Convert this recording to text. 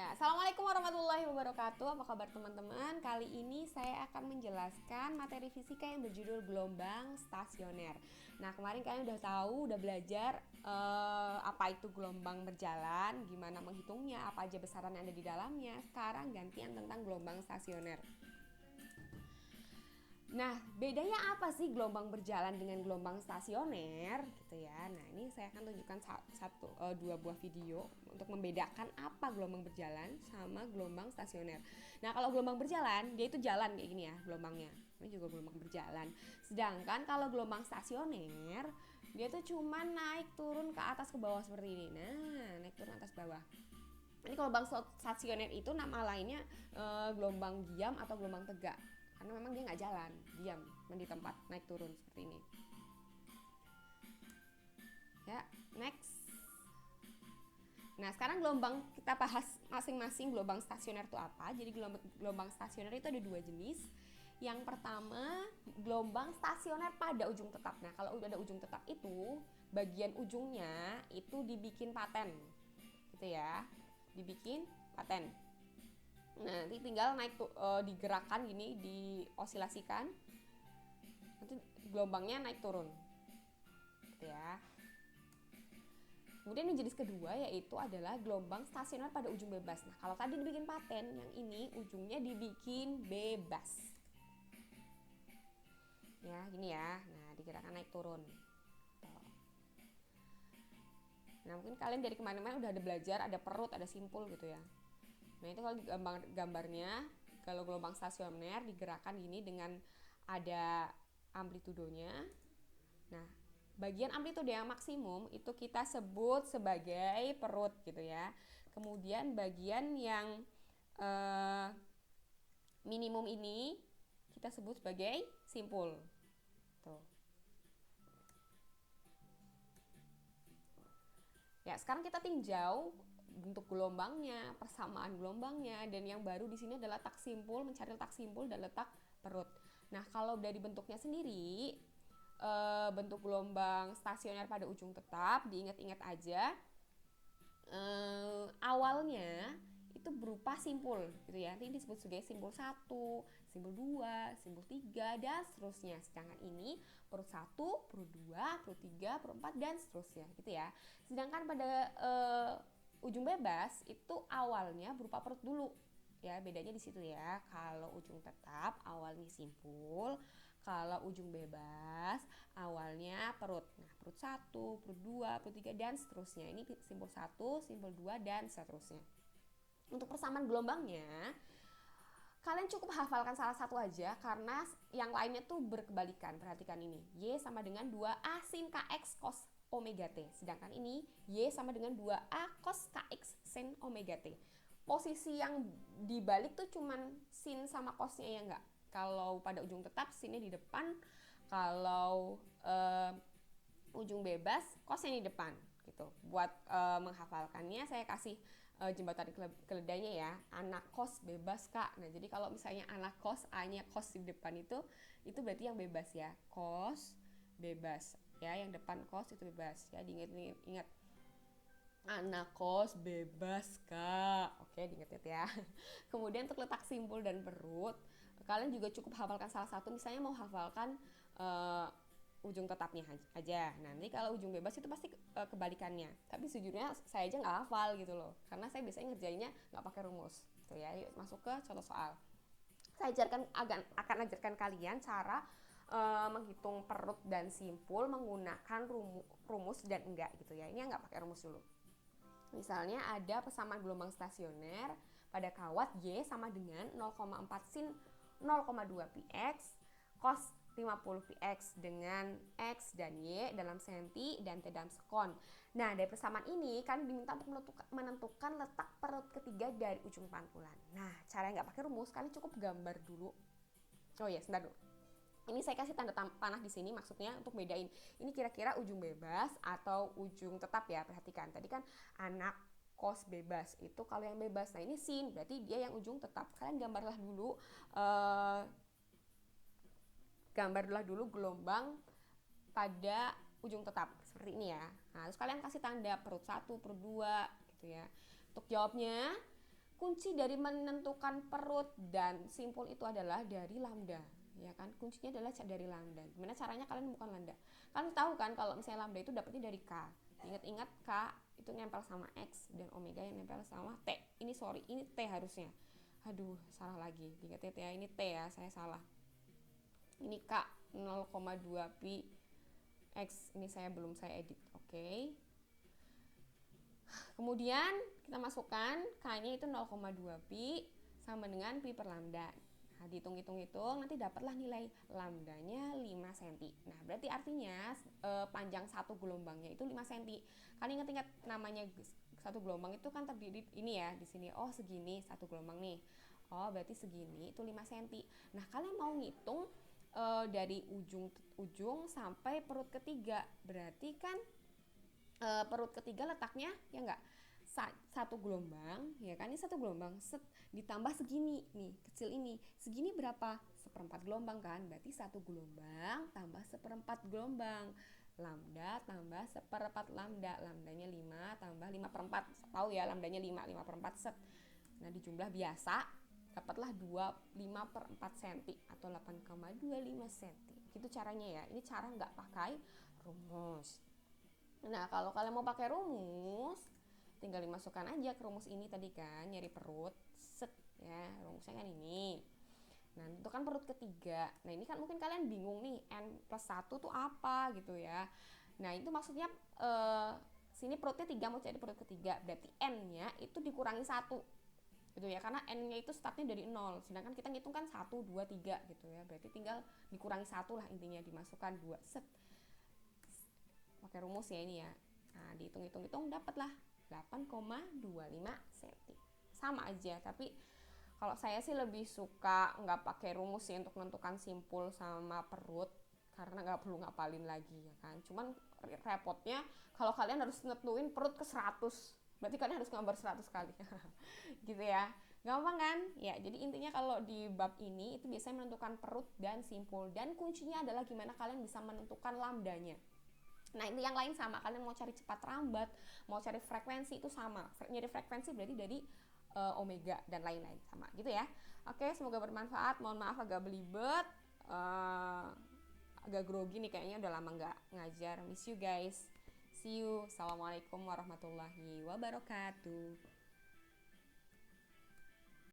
Assalamualaikum warahmatullahi wabarakatuh. Apa kabar teman-teman? Kali ini saya akan menjelaskan materi fisika yang berjudul gelombang stasioner. Nah, kemarin kalian udah tahu, udah belajar apa itu gelombang berjalan, gimana menghitungnya, apa aja besaran yang ada di dalamnya. Sekarang gantian tentang gelombang stasioner. Nah, bedanya apa sih gelombang berjalan dengan gelombang stasioner gitu ya. Nah, ini saya akan tunjukkan dua buah video untuk membedakan apa gelombang berjalan sama gelombang stasioner. Nah, kalau gelombang berjalan, dia itu jalan kayak gini ya gelombangnya. Ini juga gelombang berjalan. Sedangkan kalau gelombang stasioner, dia tuh cuma naik turun ke atas ke bawah seperti ini. Nah, naik turun atas bawah. Ini gelombang stasioner itu nama lainnya gelombang diam atau gelombang tegak. Karena memang dia nggak jalan, diam di tempat, naik turun seperti ini. Ya, next. Nah, sekarang gelombang kita bahas masing-masing gelombang stasioner itu apa. Jadi gelombang stasioner itu ada dua jenis. Yang pertama, gelombang stasioner pada ujung tetap. Nah, kalau udah ada ujung tetap itu, bagian ujungnya itu dibikin paten. Gitu ya. Dibikin paten. Nah, nanti tinggal naik digerakkan gini, diosilasikan. Nanti gelombangnya naik turun. Gitu ya. Kemudian yang jenis kedua yaitu adalah gelombang stasioner pada ujung bebas. Nah, kalau tadi dibikin paten, yang ini ujungnya dibikin bebas. Ya, gini ya. Nah, digerakkan naik turun. Nah, mungkin kalian dari kemana-mana udah ada belajar, ada perut, ada simpul gitu ya. Nah, itu kalau gambarnya, kalau gelombang stasioner digerakkan gini dengan ada amplitudonya. Nah, bagian amplitudo yang maksimum itu kita sebut sebagai perut gitu ya. Kemudian bagian yang minimum ini kita sebut sebagai simpul. Tuh. Ya, sekarang kita tinjau bentuk gelombangnya, persamaan gelombangnya, dan yang baru di sini adalah letak simpul, mencari letak simpul dan letak perut. Nah, kalau dari bentuknya sendiri, bentuk gelombang stasioner pada ujung tetap, diingat-ingat aja, awalnya itu berupa simpul gitu ya. Nanti disebut sebagai simpul 1, simpul 2, simpul 3 dan seterusnya. Sedangkan ini perut 1, perut 2, perut 3, perut 4 dan seterusnya gitu ya. Sedangkan pada ujung bebas itu awalnya berupa perut dulu. Ya, bedanya di situ ya. Kalau ujung tetap awalnya simpul, kalau ujung bebas awalnya perut. Nah, perut 1, perut 2, perut 3 dan seterusnya. Ini simpul 1, simpul 2 dan seterusnya. Untuk persamaan gelombangnya, kalian cukup hafalkan salah satu aja karena yang lainnya tuh berkebalikan. Perhatikan ini. Y sama dengan 2A sin KX cos omega T. Sedangkan ini Y sama dengan 2A cos KX sin omega T. Posisi yang dibalik tuh cuman sin sama cosnya ya enggak. Kalau pada ujung tetap sinnya di depan, kalau ujung bebas cosnya di depan gitu. Buat menghafalkannya saya kasih jembatan keledainya ya, anak kos bebas kak. Nah, jadi kalau misalnya anak kos, A-nya kos di depan itu berarti yang bebas ya, kos bebas ya, yang depan kos itu bebas ya, diingat anak kos bebas kak. Oke, diingat ya. Kemudian untuk letak simpul dan perut, kalian juga cukup hafalkan salah satu. Misalnya mau hafalkan ujung tetapnya aja. Nah, nanti kalau ujung bebas itu pasti kebalikannya. Tapi sejujurnya saya aja nggak hafal gitu loh, karena saya biasanya ngerjainnya nggak pakai rumus. Tuh ya, yuk masuk ke contoh soal. Saya akan ajarkan kalian cara menghitung perut dan simpul menggunakan rumus dan enggak gitu ya. Ini nggak pakai rumus dulu. Misalnya ada persamaan gelombang stasioner pada kawat Y sama dengan 0,4 sin 0,2 px cos 50 px dengan X dan Y dalam senti dan T dalam sekon. Nah, dari persamaan ini kan diminta untuk menentukan letak perut ketiga dari ujung pantulan. Nah, cara yang nggak pakai rumus, kalian cukup gambar dulu. Oh ya, sebentar dulu. Ini saya kasih tanda panah di sini maksudnya untuk bedain ini kira-kira ujung bebas atau ujung tetap ya. Perhatikan tadi kan anak kos bebas itu kalau yang bebas. Nah, ini sin berarti dia yang ujung tetap. Kalian gambarlah dulu gelombang pada ujung tetap seperti ini ya. Nah, terus kalian kasih tanda perut 1, perut 2 gitu ya. Untuk jawabnya kunci dari menentukan perut dan simpul itu adalah dari lambda, ya kan? Kuncinya adalah dari lambda. Gimana caranya kalian bukan lambda? Kalian tahu kan kalau misalnya lambda itu dapatnya dari K. Ingat-ingat K itu nempel sama X dan omega yang nempel sama T. Ini T harusnya. Aduh, salah lagi. Diingat ya, ini T ya, saya salah. Ini K 0,2 pi X. Ini saya edit. Oke. Kemudian kita masukkan K-nya itu 0,2 pi sama dengan pi per lambda. Nah, dihitung-hitung nanti dapatlah nilai lambdanya 5 cm. Nah, berarti artinya panjang satu gelombangnya itu 5 cm. Kalian ingat-ingat namanya satu gelombang itu kan terdiri ini ya, di sini. Oh, segini satu gelombang nih. Oh, berarti segini itu 5 cm. Nah, kalian mau ngitung dari ujung sampai perut ketiga. Berarti kan perut ketiga letaknya ya enggak satu gelombang, ya kan? Ini satu gelombang ditambah segini nih, kecil ini. Segini berapa? Seperempat gelombang kan? Berarti satu gelombang tambah seperempat gelombang. Lambda tambah seperempat lambda. Lambdanya 5 tambah 5 per 4. Tahu ya lambdanya 5 per 4 set. Nah, di jumlah biasa dapatlah 5 per 4 cm atau 8,25 cm. Gitu caranya ya. Ini cara nggak pakai rumus. Nah, kalau kalian mau pakai rumus, tinggal dimasukkan aja ke rumus ini tadi kan, nyari perut, set ya, rumusnya kan ini. Nah, itu kan perut ketiga. Nah, ini kan mungkin kalian bingung nih, n plus 1 tuh apa gitu ya. Nah, itu maksudnya sini perutnya 3 mau cari perut ketiga, berarti n-nya itu dikurangi 1 gitu ya, karena n-nya itu startnya dari 0, sedangkan kita ngitung kan 1, 2, 3 gitu ya, berarti tinggal dikurangi 1 lah intinya, dimasukkan 2, set. Pakai rumus ya ini ya. Nah, dihitung-hitung dapatlah 8,25 cm. Sama aja, tapi kalau saya sih lebih suka nggak pakai rumus sih untuk menentukan simpul sama perut, karena nggak perlu ngapalin lagi ya kan. Cuman repotnya kalau kalian harus nentuin perut ke 100, berarti kalian harus gambar 100 kali. Gitu ya. Gampang kan? Ya, jadi intinya kalau di bab ini itu biasanya menentukan perut dan simpul, dan kuncinya adalah gimana kalian bisa menentukan lambdanya. Nah, ini yang lain sama, kalian mau cari cepat rambat, mau cari frekuensi itu sama. Nyari frekuensi berarti dari omega dan lain-lain sama gitu ya. Oke, semoga bermanfaat. Mohon maaf agak belibet, agak grogi nih kayaknya, udah lama nggak ngajar. Miss you guys. See you. Assalamualaikum warahmatullahi wabarakatuh.